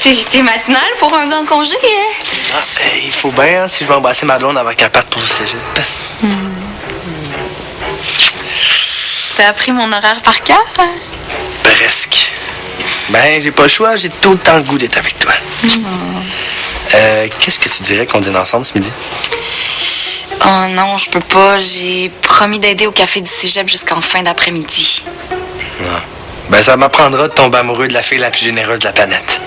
T'es matinale pour un grand congé, hein? Il faut bien, si je veux embrasser ma blonde avant qu'elle parte pour le cégep. T'as appris mon horaire par cœur, hein? Presque. Ben, j'ai pas le choix, j'ai tout le temps le goût d'être avec toi. Qu'est-ce que tu dirais qu'on dîne ensemble ce midi? Oh non, je peux pas. J'ai promis d'aider au café du cégep jusqu'en fin d'après-midi. Non. Ben, ça m'apprendra de tomber amoureux de la fille la plus généreuse de la planète.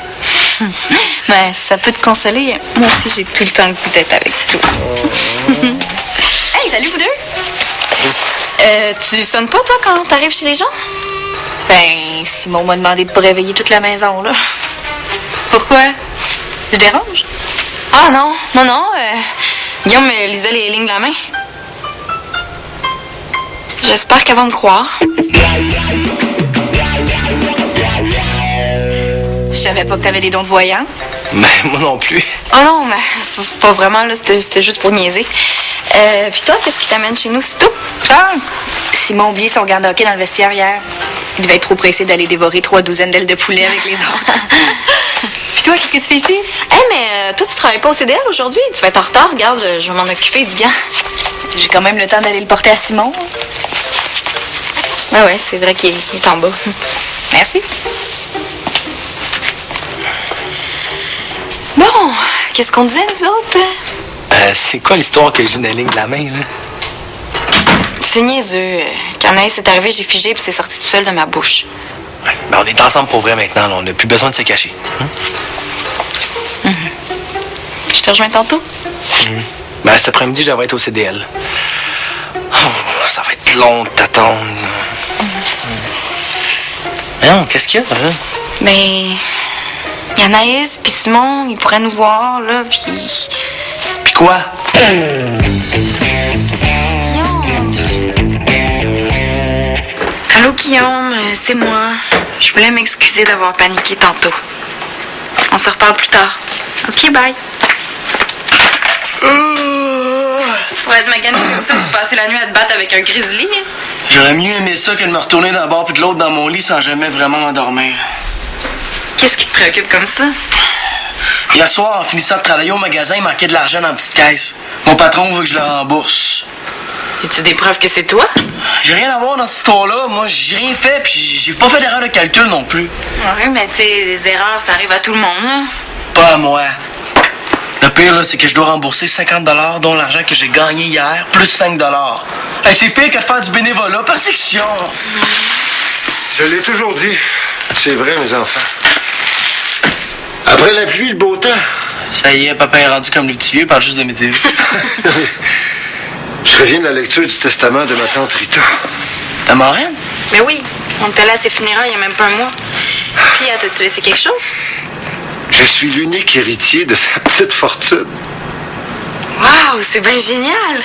Ben, ça peut te consoler. Moi aussi, j'ai tout le temps le goût d'être avec toi. Hey, salut vous deux! Tu sonnes pas, toi, quand t'arrives chez les gens? Ben, Simon m'a demandé de pas réveiller toute la maison, là. Pourquoi? Je dérange? Ah non, non. Guillaume me lisait les lignes de la main. J'espère qu'elle va me croire. Je savais pas que t'avais des dons de voyant. Ben, moi non plus. Oh non, mais c'est pas vraiment, là. C'était juste pour niaiser. Puis toi, qu'est-ce qui t'amène chez nous, c'est tout? Ah! Simon a oublié son garde hockey dans le vestiaire hier. Il devait être trop pressé d'aller dévorer 3 douzaines d'ailes de poulet avec les autres. Puis toi, qu'est-ce que tu fais ici? Mais toi, tu travailles pas au CDL aujourd'hui? Tu vas être en retard. Regarde, je vais m'en occuper du gant. J'ai quand même le temps d'aller le porter à Simon. Ouais, c'est vrai qu'il est en bas. Merci. Bon, qu'est-ce qu'on disait, nous autres? C'est quoi l'histoire que j'ai dans la ligne de la main, là? C'est niaiseux. Quand Anaïs est arrivée, j'ai figé puis c'est sorti tout seul de ma bouche. Ouais, ben on est ensemble pour vrai maintenant, là. On n'a plus besoin de se cacher. Je te rejoins tantôt? Ben, cet après-midi, je vais être au CDL. Oh, ça va être long de t'attendre. Non, qu'est-ce qu'il y a, là? Ben, il y a Anaïs puis Simon, ils pourraient nous voir, là, puis... Puis quoi? Allô, Guillaume, c'est moi. Je voulais m'excuser d'avoir paniqué tantôt. On se reparle plus tard. OK, bye. Pour être magané comme ça, tu passais la nuit à te battre avec un grizzly. J'aurais mieux aimé ça que de me retourner d'un bord puis de l'autre dans mon lit sans jamais vraiment m'endormir. Qu'est-ce qui te préoccupe comme ça? Hier soir, en finissant de travailler au magasin, il manquait de l'argent dans la petite caisse. Mon patron veut que je le rembourse. As-tu des preuves que c'est toi? J'ai rien à voir dans cette histoire-là. Moi, j'ai rien fait, puis j'ai pas fait d'erreur de calcul non plus. Oui, mais tu sais, les erreurs, ça arrive à tout le monde, là. Pas à moi. Le pire, là, c'est que je dois rembourser 50 $, dont l'argent que j'ai gagné hier, plus 5 $. Hey, c'est pire que de faire du bénévolat. Persécution! Je l'ai toujours dit. C'est vrai, mes enfants. Après la pluie, le beau temps. Ça y est, papa est rendu comme le petit vieux, il parle juste de météo. Je reviens de la lecture du testament de ma tante Rita. Ta marraine? Mais oui, on était allé à ses funérailles il y a même pas un mois. Puis, t'as-tu laissé quelque chose? Je suis l'unique héritier de sa petite fortune. Waouh, c'est bien génial!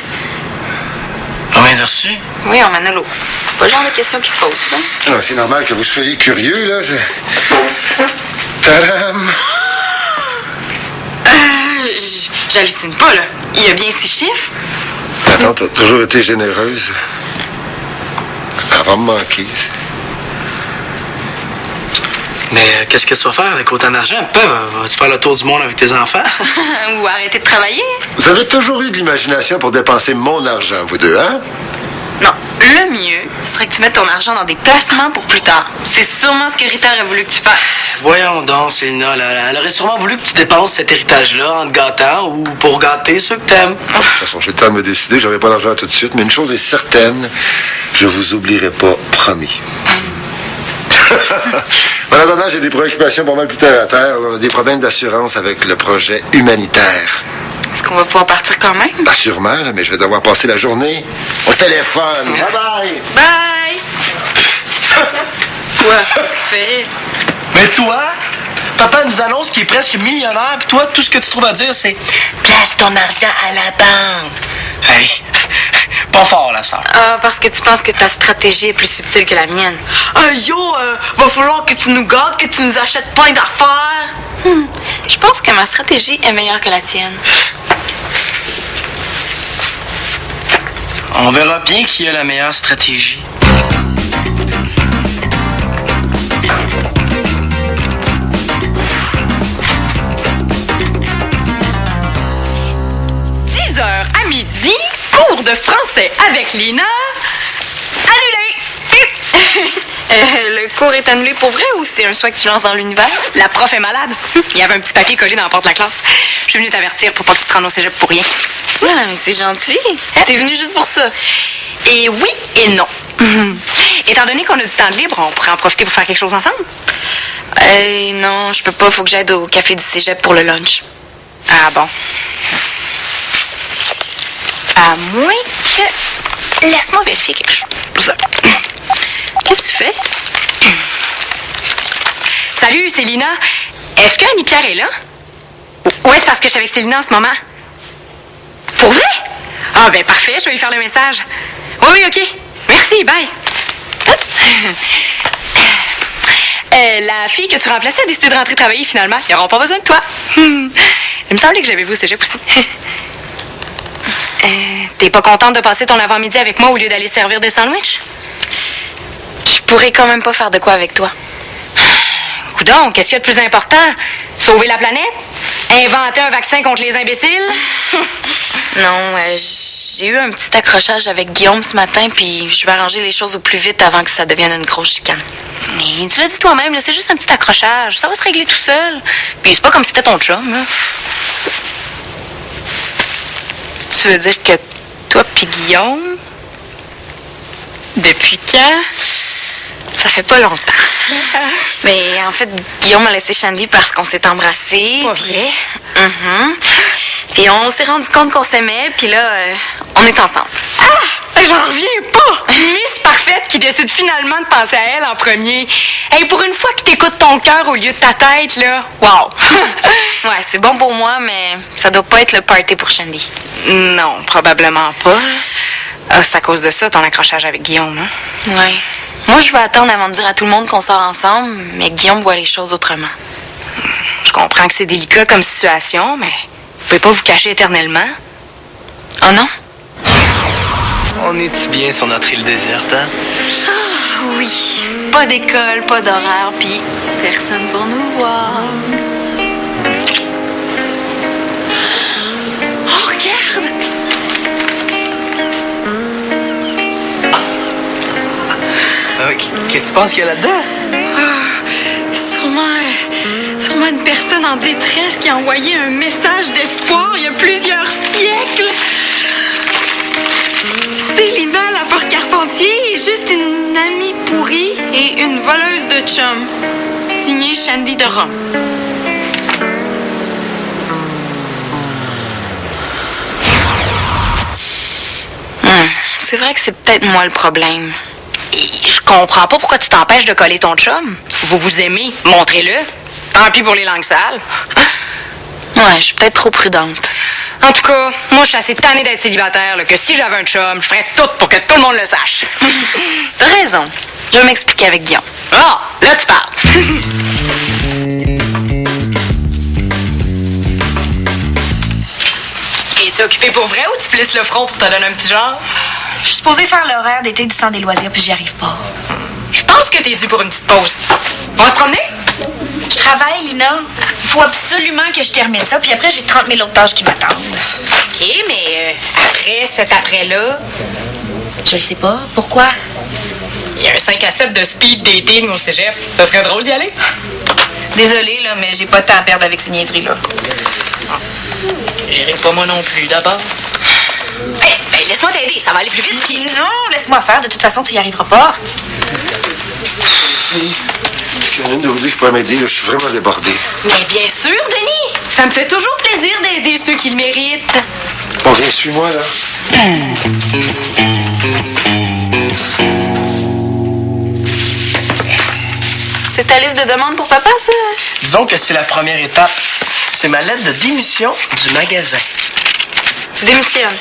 Combien de reçu? Oui, en Manolo. C'est pas le genre de question qui se pose, ça. Ah, c'est normal que vous soyez curieux, là. Tadam! J'hallucine pas, là. Il y a bien 6 chiffres. Ta tante a toujours été généreuse. Elle va me manquer. Mais qu'est-ce que tu vas faire avec autant d'argent? Vas-tu faire le tour du monde avec tes enfants? Ou arrêter de travailler. Vous avez toujours eu de l'imagination pour dépenser mon argent, vous deux, hein? Non, le mieux, ce serait que tu mettes ton argent dans des placements pour plus tard. C'est sûrement ce que Rita aurait voulu que tu fasses. Voyons donc, Célina, elle aurait sûrement voulu que tu dépenses cet héritage-là en te gâtant ou pour gâter ceux que t'aimes. De toute façon, j'ai le temps de me décider, j'aurai pas l'argent tout de suite, mais une chose est certaine, je vous oublierai pas, promis. En attendant, j'ai des préoccupations pas mal plus terre à terre, des problèmes d'assurance avec le projet humanitaire. Est-ce qu'on va pouvoir partir quand même? Bah, sûrement, là, mais je vais devoir passer la journée au téléphone. Bye bye! Bye! Quoi? Qu'est-ce qui te fait rire? Mais toi, papa nous annonce qu'il est presque millionnaire, puis toi, tout ce que tu trouves à dire, c'est « Place ton argent à la banque! » Hey, pas fort, la sœur. Ah, parce que tu penses que ta stratégie est plus subtile que la mienne. Va falloir que tu nous gâtes, que tu nous achètes plein d'affaires. Je pense que ma stratégie est meilleure que la tienne. On verra bien qui a la meilleure stratégie. midi, cours de français avec Lina. Annulé! Le cours est annulé pour vrai ou c'est un souhait que tu lances dans l'univers? La prof est malade. Il y avait un petit papier collé dans la porte de la classe. Je suis venue t'avertir pour pas que tu te rendes au cégep pour rien. Non, mais c'est gentil. T'es venu juste pour ça. Et oui et non. Étant donné qu'on a du temps de libre, on pourrait en profiter pour faire quelque chose ensemble. Non, je peux pas. Faut que j'aide au café du cégep pour le lunch. Ah bon. À moins que... Laisse-moi vérifier quelque chose. Qu'est-ce que tu fais? Salut, Célina. Est-ce que Annie-Pierre est là? Ouais, c'est parce que je suis avec Célina en ce moment. Pour vrai? Ah, ben parfait, je vais lui faire le message. Oui, OK. Merci, bye. La fille que tu remplaçais a décidé de rentrer travailler finalement. Ils n'auront pas besoin de toi. Il me semblait que je l'avais vu au cégep aussi. T'es pas contente de passer ton avant-midi avec moi au lieu d'aller servir des sandwichs? Je pourrais quand même pas faire de quoi avec toi. Coudonc, qu'est-ce qu'il y a de plus important? Sauver la planète? Inventer un vaccin contre les imbéciles? Non, j'ai eu un petit accrochage avec Guillaume ce matin, puis je vais arranger les choses au plus vite avant que ça devienne une grosse chicane. Mais tu l'as dit toi-même, là, c'est juste un petit accrochage. Ça va se régler tout seul. Puis c'est pas comme si c'était ton chum, là. Tu veux dire que toi puis Guillaume, depuis quand? Ça fait pas longtemps. Mais en fait, Guillaume m'a laissé Shandy parce qu'on s'est embrassés. Pas puis... vrai? Puis on s'est rendu compte qu'on s'aimait, puis là, on est ensemble. Ah! J'en reviens pas! Miss Parfaite qui décide finalement de penser à elle en premier. Hey, pour une fois que t'écoutes ton cœur au lieu de ta tête, là, wow! Ouais, c'est bon pour moi, mais ça doit pas être le party pour Shandy. Non, probablement pas. Ah, c'est à cause de ça, ton accrochage avec Guillaume, hein? Ouais. Moi, je vais attendre avant de dire à tout le monde qu'on sort ensemble, mais Guillaume voit les choses autrement. Je comprends que c'est délicat comme situation, mais vous pouvez pas vous cacher éternellement. Oh non? On est bien sur notre île déserte, hein? Oui. Pas d'école, pas d'horaire, puis personne pour nous voir. Oh, regarde! Qu'est-ce que tu penses qu'il y a là-dedans? Sûrement une personne en détresse qui a envoyé un message d'espoir il y a plusieurs siècles. Célina Laporte-Carpentier est juste une amie pourrie et une voleuse de chum. Signé Shandy de Rome. C'est vrai que c'est peut-être moi le problème. Et je comprends pas pourquoi tu t'empêches de coller ton chum. Vous vous aimez, montrez-le. Tant pis pour les langues sales. Ouais, je suis peut-être trop prudente. En tout cas, moi, je suis assez tannée d'être célibataire, là, que si j'avais un chum, je ferais tout pour que tout le monde le sache. T'as raison. Je vais m'expliquer avec Guillaume. Ah, là, tu parles. Es-tu occupé pour vrai ou tu plisses le front pour te donner un petit genre? Je suis supposée faire l'horaire d'été du centre des loisirs, puis j'y arrive pas. Je pense que t'es dû pour une petite pause. On va se promener? Je travaille, Lina. Faut absolument que je termine ça, puis après, j'ai 30 000 autres tâches qui m'attendent. OK, mais après, cet après-là, Je le sais pas. Pourquoi? il y a un 5 à 7 de speed dating au cégep. Ça serait drôle d'y aller? Désolée, là, mais j'ai pas de temps à perdre avec ces niaiseries-là. J'irai pas moi non plus, d'abord. Hey, laisse-moi t'aider, ça va aller plus vite, puis... Non, laisse-moi faire. De toute façon, tu y arriveras pas. Il y en a une de vous deux qui pourrait m'aider, là, je suis vraiment débordé. Mais bien sûr, Denis! Ça me fait toujours plaisir d'aider ceux qui le méritent. Bon, viens, suis-moi, là. C'est ta liste de demandes pour papa, ça? Disons que c'est la première étape. C'est ma lettre de démission du magasin. Tu démissionnes.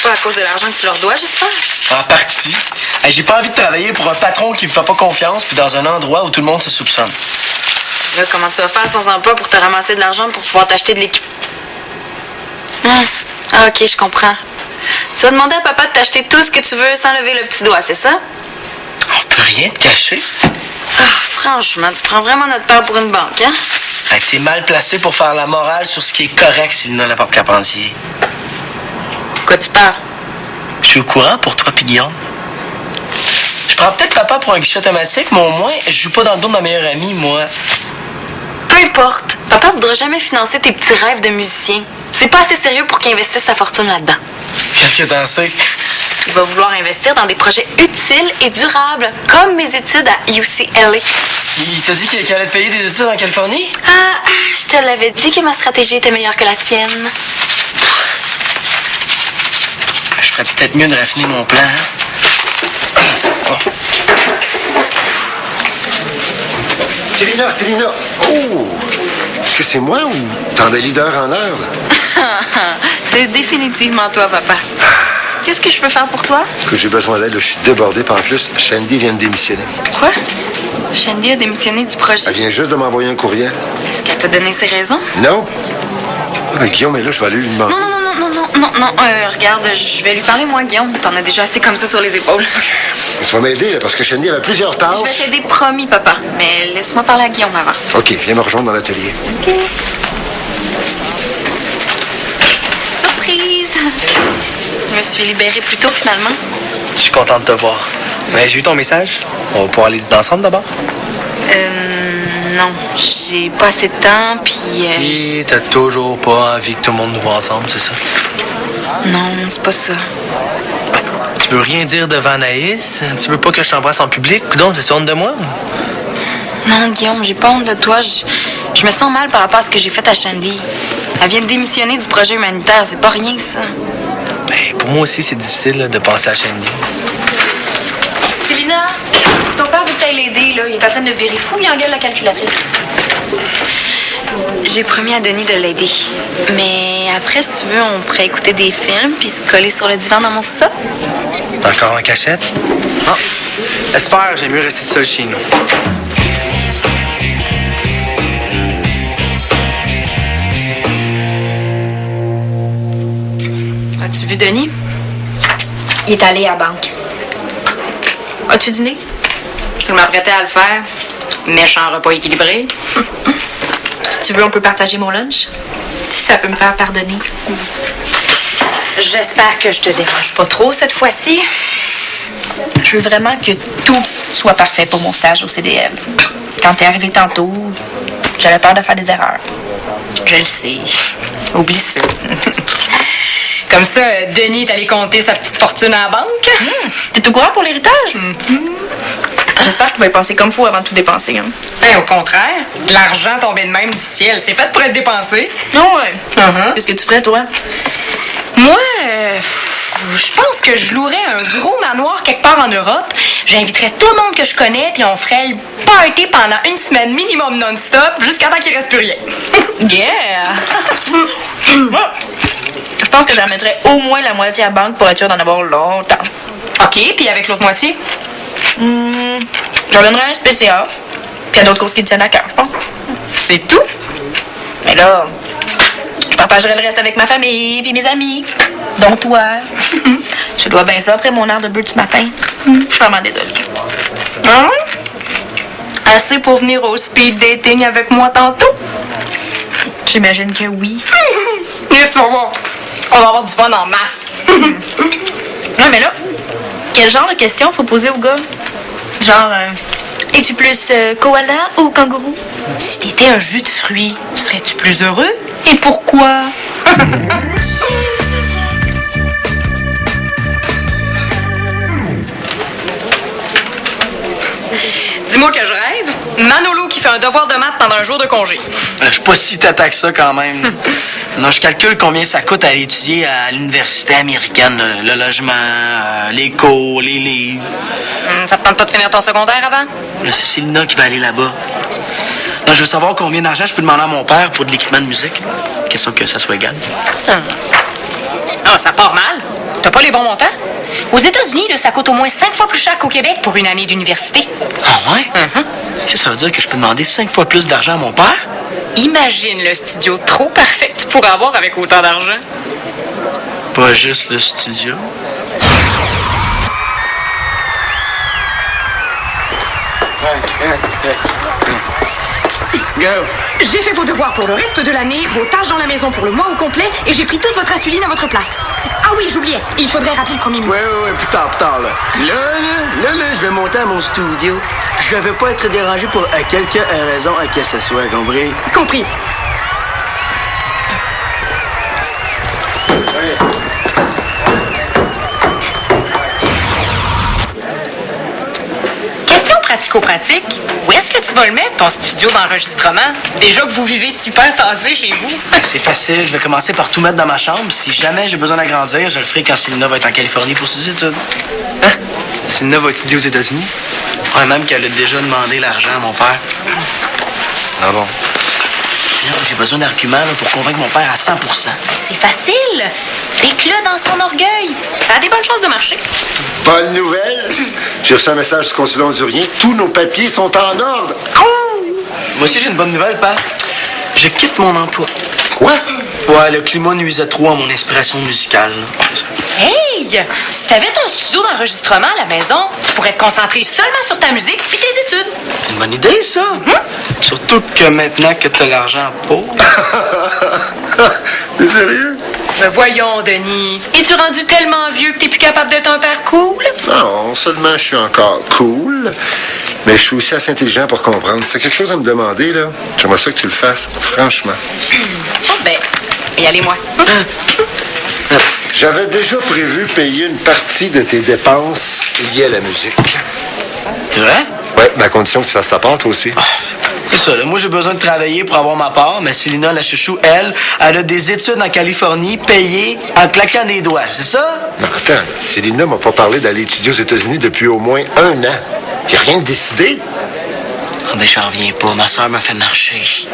Pas à cause de l'argent que tu leur dois, j'espère? En partie. Hey, j'ai pas envie de travailler pour un patron qui me fait pas confiance puis dans un endroit où tout le monde se soupçonne. Là, comment tu vas faire sans emploi pour te ramasser de l'argent pour pouvoir t'acheter de l'équipement? Ah, OK, je comprends. Tu vas demander à papa de t'acheter tout ce que tu veux sans lever le petit doigt, c'est ça? On peut rien te cacher. Ah, franchement, tu prends vraiment notre père pour une banque, hein? Hey, t'es mal placé pour faire la morale sur ce qui est correct, Célina Laporte-Carpentier. quoi tu parles? Je suis au courant pour toi puis Guillaume. Je prends peut-être papa pour un guichet automatique, mais au moins, je joue pas dans le dos de ma meilleure amie, moi. Peu importe. Papa voudra jamais financer tes petits rêves de musicien. C'est pas assez sérieux pour qu'il investisse sa fortune là-dedans. Qu'est-ce que t'en sais? Il va vouloir investir dans des projets utiles et durables, comme mes études à UCLA. Il t'a dit qu'il allait te payer des études en Californie? Ah, je te l'avais dit que ma stratégie était meilleure que la tienne. Je ferais peut-être mieux de raffiner mon plan. Célina! Oh! Est-ce que c'est moi ou t'en es leader en l'air, là? C'est définitivement toi, papa. Qu'est-ce que je peux faire pour toi? Que j'ai besoin d'aide, là, je suis débordé. Puis en plus, Shandy vient de démissionner. Quoi? Shandy a démissionné du projet. Elle vient juste de m'envoyer un courriel. Est-ce qu'elle t'a donné ses raisons? Non? Ah, ben, Guillaume est là, je vais aller lui demander. Non. Regarde, je vais lui parler, moi, Guillaume. T'en as déjà assez comme ça sur les épaules. Tu vas m'aider, là, parce que Shandy avait plusieurs tâches. Je vais t'aider, promis, papa. Mais laisse-moi parler à Guillaume avant. OK, viens me rejoindre dans l'atelier. OK. Surprise! Je me suis libérée plus tôt, finalement. Je suis content de te voir. Mais j'ai eu ton message. On va pouvoir aller dîner ensemble d'abord. Non, j'ai pas assez de temps, puis... Et t'as toujours pas envie que tout le monde nous voit ensemble, c'est ça? Non, c'est pas ça. Tu veux rien dire devant Anaïs? Tu veux pas que je t'embrasse en public? Coudonc, t'as-tu honte de moi? Non, Guillaume, j'ai pas honte de toi. Je me sens mal par rapport à ce que j'ai fait à Shandy. Elle vient de démissionner du projet humanitaire. C'est pas rien, ça. Ben, pour moi aussi, c'est difficile là, de penser à Shandy. Célina, ton père veut que t'ailles l'aider, là. Il est en train de virer fou, il engueule la calculatrice. J'ai promis à Denis de l'aider. Mais après, si tu veux, on pourrait écouter des films puis se coller sur le divan dans mon sous-sol. Encore en cachette? Non. Espère, j'ai mieux rester seul chez nous. As-tu vu Denis? Il est allé à la banque. As-tu dîné? Je m'apprêtais à le faire. Méchant repas équilibré. Si tu veux, on peut partager mon lunch. Si ça peut me faire pardonner. J'espère que je te dérange pas trop cette fois-ci. Je veux vraiment que tout soit parfait pour mon stage au CDL. Quand t'es arrivé tantôt, j'avais peur de faire des erreurs. Je le sais. Oublie ça. Comme ça, Denis est allé compter sa petite fortune à la banque. T'es au courant pour l'héritage? J'espère qu'il va y penser comme fou avant de tout dépenser. Hein. Ben, au contraire, l'argent tombé de même du ciel. C'est fait pour être dépensé. Non, ouais. Qu'est-ce que tu ferais, toi? Moi, je pense que je louerais un gros manoir quelque part en Europe. J'inviterais tout le monde que je connais, puis on ferait le party pendant une semaine minimum non-stop, jusqu'à temps qu'il reste plus rien. Yeah! Je pense que j'en mettrais au moins la moitié à la banque pour être sûr d'en avoir longtemps. OK, puis avec l'autre moitié? J'en donnerais un SPCA, puis à d'autres causes qui me tiennent à cœur, je pense. C'est tout? Mais là, je partagerai le reste avec ma famille puis mes amis, dont toi. Je dois bien ça après mon heure de bœuf du matin. Je suis vraiment désolée. Hein? Assez pour venir au speed dating avec moi tantôt? J'imagine que oui. Et tu vas voir. On va avoir du fun en masse. Non, mais là, quel genre de questions faut poser au gars? Genre, es-tu plus koala ou kangourou? Si t'étais un jus de fruits, serais-tu plus heureux? Et pourquoi? Dis-moi que je rêve. Manolo qui fait un devoir de maths pendant un jour de congé. Je suis pas si t'attaques ça quand même. Non, je calcule combien ça coûte à aller étudier à l'université américaine. Le logement, les cours, les livres. Ça te tente pas de finir ton secondaire avant? Là, c'est Célina qui va aller là-bas. Non, je veux savoir combien d'argent je peux demander à mon père pour de l'équipement de musique. Question que ça soit égal. Ah, ça part mal. T'as pas les bons montants? Aux États-Unis, là, ça coûte au moins 5 fois plus cher qu'au Québec pour une année d'université. Ah ouais? Ça veut dire que je peux demander 5 fois plus d'argent à mon père? Imagine le studio trop parfait que tu pourrais avoir avec autant d'argent. Pas juste le studio. Go. J'ai fait vos devoirs pour le reste de l'année, vos tâches dans la maison pour le mois au complet, et j'ai pris toute votre insuline à votre place. Ah oui, j'oubliais. Il faudrait rappeler le premier ministre. Ouais, plus tard, là. Là, je vais monter à mon studio. Je veux pas être dérangé pour quelque raison à que ce soit, compris? Compris. Question pratico-pratique. Où est-ce que tu vas le mettre, ton studio d'enregistrement? Déjà que vous vivez super tasé chez vous. C'est facile, je vais commencer par tout mettre dans ma chambre. Si jamais j'ai besoin d'agrandir, je le ferai quand Célina va être en Californie pour ses études. Hein? Célina va étudier aux États-Unis? Ouais, même qu'elle a déjà demandé l'argent à mon père. Ah bon? J'ai besoin d'arguments là, pour convaincre mon père à 100%. C'est facile. Pique-le dans son orgueil. Ça a des bonnes chances de marcher. Bonne nouvelle! J'ai reçu un message du consulat hondurien. Tous nos papiers sont en ordre. Moi aussi, j'ai une bonne nouvelle, père. Je quitte mon emploi. Quoi? Ouais, le climat nuisait trop à mon inspiration musicale. Hey! Si t'avais ton studio d'enregistrement à la maison, tu pourrais te concentrer seulement sur ta musique puis tes études. Une bonne idée, ça. Surtout que maintenant que t'as l'argent en pauvre. T'es sérieux? Mais voyons, Denis. Es-tu rendu tellement vieux que t'es plus capable d'être un père cool? Non, seulement je suis encore cool, mais je suis aussi assez intelligent pour comprendre. Si t'as quelque chose à me demander, là, j'aimerais ça que tu le fasses, franchement. Oh ben, y allez-moi. J'avais déjà prévu payer une partie de tes dépenses liées à la musique. C'est vrai? Ouais, mais à condition que tu fasses ta part, toi aussi. C'est ça, là. Moi, j'ai besoin de travailler pour avoir ma part, mais Célina, la chouchou, elle a des études en Californie payées en claquant des doigts, c'est ça? Non, attends, Célina m'a pas parlé d'aller étudier aux États-Unis depuis au moins 1 an. Y a rien de décidé. Ah, ben, j'en reviens pas. Ma soeur m'a fait marcher.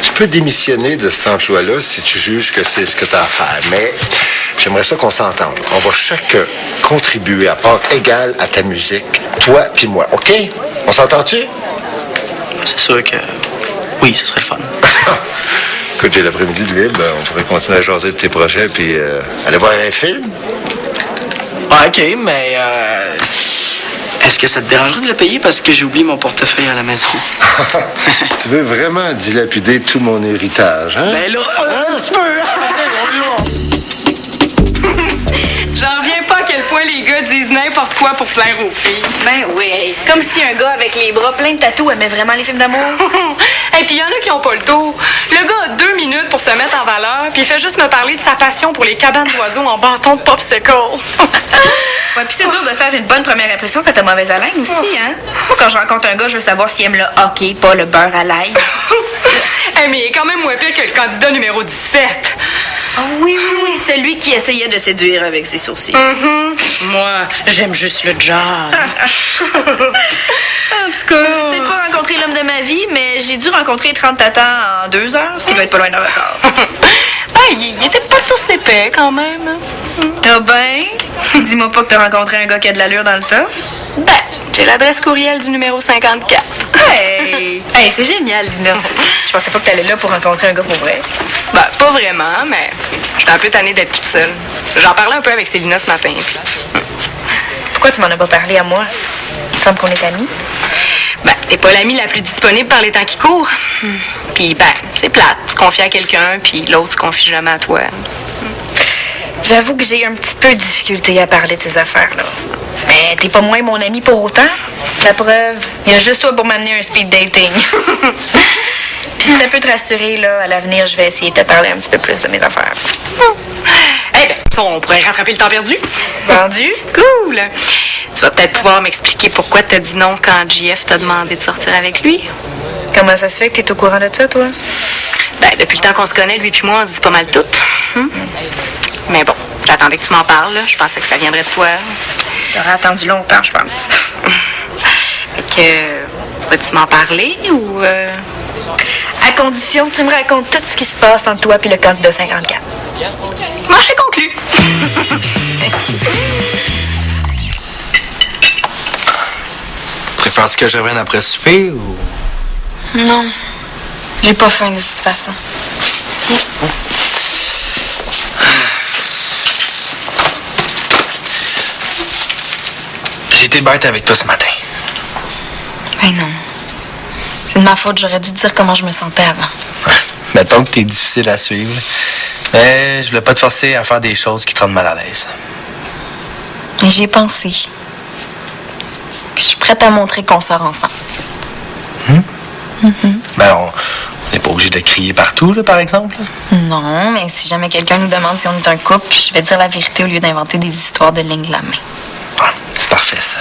Tu peux démissionner de cet emploi-là si tu juges que c'est ce que tu as à faire, mais j'aimerais ça qu'on s'entende. On va chacun contribuer à part égale à ta musique, toi puis moi, OK? On s'entend-tu? C'est sûr que... Oui, ce serait le fun. Écoute, j'ai l'après-midi de libre, on pourrait continuer à jaser de tes projets puis aller voir un film. Ah, OK, mais... Est-ce que ça te dérangerait de le payer parce que j'ai oublié mon portefeuille à la maison? Tu veux vraiment dilapider tout mon héritage, hein? Ben là, un petit peu! J'en reviens pas à quel point les gars disent n'importe quoi pour plaire aux filles. Ben oui. Comme si un gars avec les bras pleins de tatous aimait vraiment les films d'amour. Et puis il y en a qui ont pas le tour. Le gars a 2 minutes pour se mettre en valeur, puis il fait juste me parler de sa passion pour les cabanes d'oiseaux en bâton de popsicle. Ouais, puis c'est dur de faire une bonne première impression quand t'as mauvaise haleine aussi, hein? Moi, quand je rencontre un gars, je veux savoir s'il aime le hockey, pas le beurre à l'ail. Hey, mais il est quand même moins pire que le candidat numéro 17. Oh, oui, celui qui essayait de séduire avec ses sourcils. Moi, j'aime juste le jazz. En tout cas, j'ai peut-être pas rencontré l'homme de ma vie, mais j'ai dû rencontrer 30 tatans en 2 heures, ce qui doit être pas loin d'un record. Il était pas tous épais quand même. Ah ben, dis-moi pas que t'as rencontré un gars qui a de l'allure dans le tas. Ben, j'ai l'adresse courriel du numéro 54. Hey, c'est génial, Lina. Je pensais pas que t'allais là pour rencontrer un gars pour vrai. Ben, pas vraiment, mais j'étais un peu tannée d'être toute seule. J'en parlais un peu avec Célina ce matin. Puis... Pourquoi tu m'en as pas parlé à moi? Il me semble qu'on est amis. Ben, t'es pas l'amie la plus disponible par les temps qui courent. Puis, ben, c'est plate. Tu confies à quelqu'un, puis l'autre, tu confies jamais à toi. J'avoue que j'ai un petit peu de difficulté à parler de ces affaires-là. Mais t'es pas moins mon ami pour autant. La preuve, il y a juste toi pour m'amener un speed dating. Puis si ça peut te rassurer, là, à l'avenir, je vais essayer de te parler un petit peu plus de mes affaires. Eh ben, ça, on pourrait rattraper le temps perdu. Vendu? Cool! Tu vas peut-être pouvoir m'expliquer pourquoi t'as dit non quand JF t'a demandé de sortir avec lui. Comment ça se fait que t'es au courant de ça, toi? Ben, depuis le temps qu'on se connaît, lui puis moi, on se dit pas mal tout. Mais bon, j'attendais que tu m'en parles, là. Je pensais que ça viendrait de toi. J'aurais attendu longtemps, je pense. Fait que, pourrais-tu m'en parler ou... À condition que tu me racontes tout ce qui se passe entre toi et le candidat 54. Marché conclu! Préfères-tu que je revienne après souper ou... Non, j'ai pas faim de toute façon. J'ai été bête avec toi ce matin. Ben non. C'est de ma faute, j'aurais dû te dire comment je me sentais avant. Mettons que t'es difficile à suivre. Mais je voulais pas te forcer à faire des choses qui te rendent mal à l'aise. Et j'y ai pensé. Je suis prête à montrer qu'on sort ensemble. Ben alors, on n'est pas obligé de crier partout, là, par exemple. Non, mais si jamais quelqu'un nous demande si on est un couple, je vais dire la vérité au lieu d'inventer des histoires de ligne de la main. Ouais, c'est parfait, ça.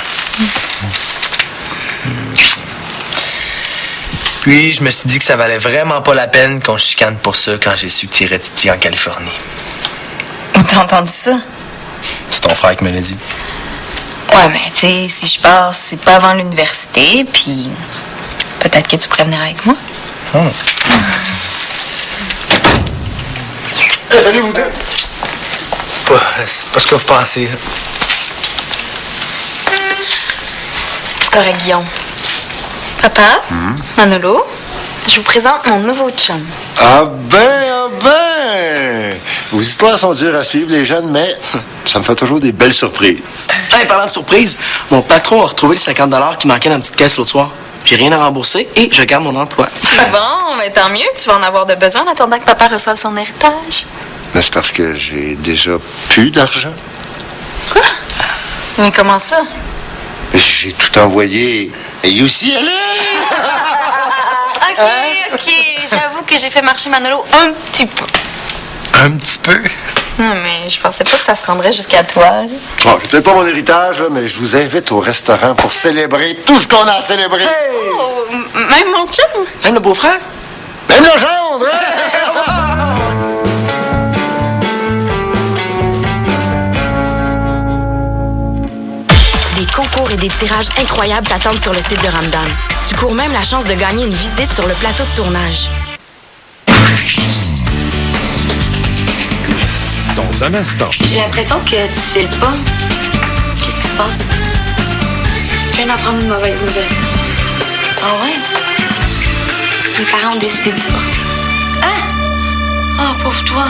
Puis, je me suis dit que ça valait vraiment pas la peine qu'on chicane pour ça quand j'ai su que tu irais Titi en Californie. Où t'as entendu ça? C'est ton frère qui me l'a dit. Ouais, mais tu sais, si je passe, c'est pas avant l'université, puis peut-être que tu pourrais venir avec moi. Hey, salut, vous deux. C'est pas ce que vous pensez. C'est correct, Guillaume. Papa, Manolo, je vous présente mon nouveau chum. Ah ben! Vos histoires sont dures à suivre, les jeunes, mais ça me fait toujours des belles surprises. Hey, parlant de surprise, mon patron a retrouvé le 50 $ qui manquait dans la petite caisse l'autre soir. J'ai rien à rembourser et je garde mon emploi. Bon, mais tant mieux, tu vas en avoir de besoin en attendant que papa reçoive son héritage. Mais c'est parce que j'ai déjà plus d'argent. Quoi? Mais comment ça? J'ai tout envoyé. Et UCLA! OK, j'avoue que j'ai fait marcher Manolo un petit peu. Un petit peu. Non, mais je pensais pas que ça se rendrait jusqu'à toi. Bon, j'ai peut-être pas mon héritage, là, mais je vous invite au restaurant pour célébrer tout ce qu'on a à célébrer. Oh, même mon chum? Même le beau-frère? Même le gendre, hein? Des concours et des tirages incroyables t'attendent sur le site de Ramdam. Tu cours même la chance de gagner une visite sur le plateau de tournage. Dans un instant, J'ai l'impression que tu files pas. Qu'est-ce qui se passe? Je viens d'apprendre une mauvaise nouvelle. Ah ouais? Mes parents ont décidé de divorcer. Hein? Ah, pauvre toi.